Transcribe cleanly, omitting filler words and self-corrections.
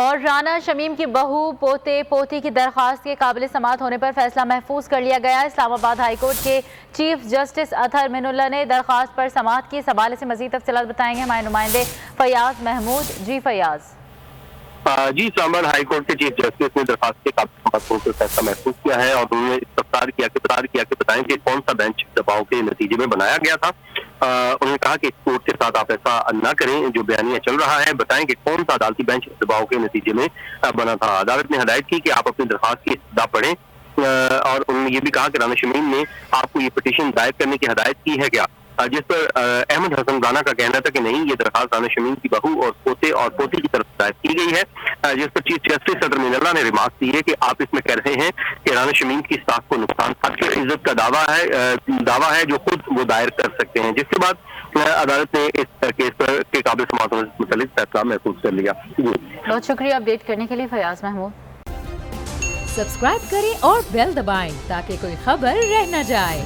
اور رانا شمیم کی بہو پوتے پوتی کی درخواست کے قابل سماعت ہونے پر فیصلہ محفوظ کر لیا گیا۔ اسلام آباد ہائی کورٹ کے چیف جسٹس اطہر من اللہ نے درخواست پر سماعت کی۔ اس حوالے سے مزید تفصیلات بتائیں گے ہمارے نمائندے فیاض محمود۔ جی فیاض۔ جی، اسلام آباد ہائی کورٹ کے چیف جسٹس نے درخواست کے قابل سماعت ہونے پر فیصلہ محفوظ کیا ہے اور انہوں نے استفسار کیا کہ بتائیں کہ کون سا بینچ دباؤ کے نتیجے میں بنایا گیا تھا۔ انہوں نے کہا کہ اس کورٹ کے ساتھ آپ ایسا نہ کریں جو بیانیہ چل رہا ہے، بتائیں کہ کون سا عدالتی بینچ دباؤ کے نتیجے میں بنا تھا۔ عدالت نے ہدایت کی کہ آپ اپنی درخواست کی ابتدا پڑھیں اور انہوں نے یہ بھی کہا کہ رانا شمیم نے آپ کو یہ پٹیشن دائر کرنے کی ہدایت کی ہے کیا، جس پر احمد حسن رانا کا کہنا تھا کہ نہیں، یہ درخواست رانا شمیم کی بہو اور پوتے اور پوتی کی طرف دائر کی گئی ہے، جس پر چیف جسٹس اطہر من اللہ نے ریمارک دی ہے کہ آپ اس میں کہہ رہے ہیں کہ رانا شمیم کی ساکھ کو نقصان عزت کا دعویٰ ہے جو خود وہ دائر کر سکتے ہیں، جس کے بعد عدالت نے اس کیس پر کے قابل سماعت ہونے سے متعلق فیصلہ محفوظ کر لیا۔ بہت شکریہ اپڈیٹ کرنے کے لیے فیاض محمود۔ سبسکرائب کریں اور بیل دبائیں تاکہ کوئی خبر رہ نہ جائے۔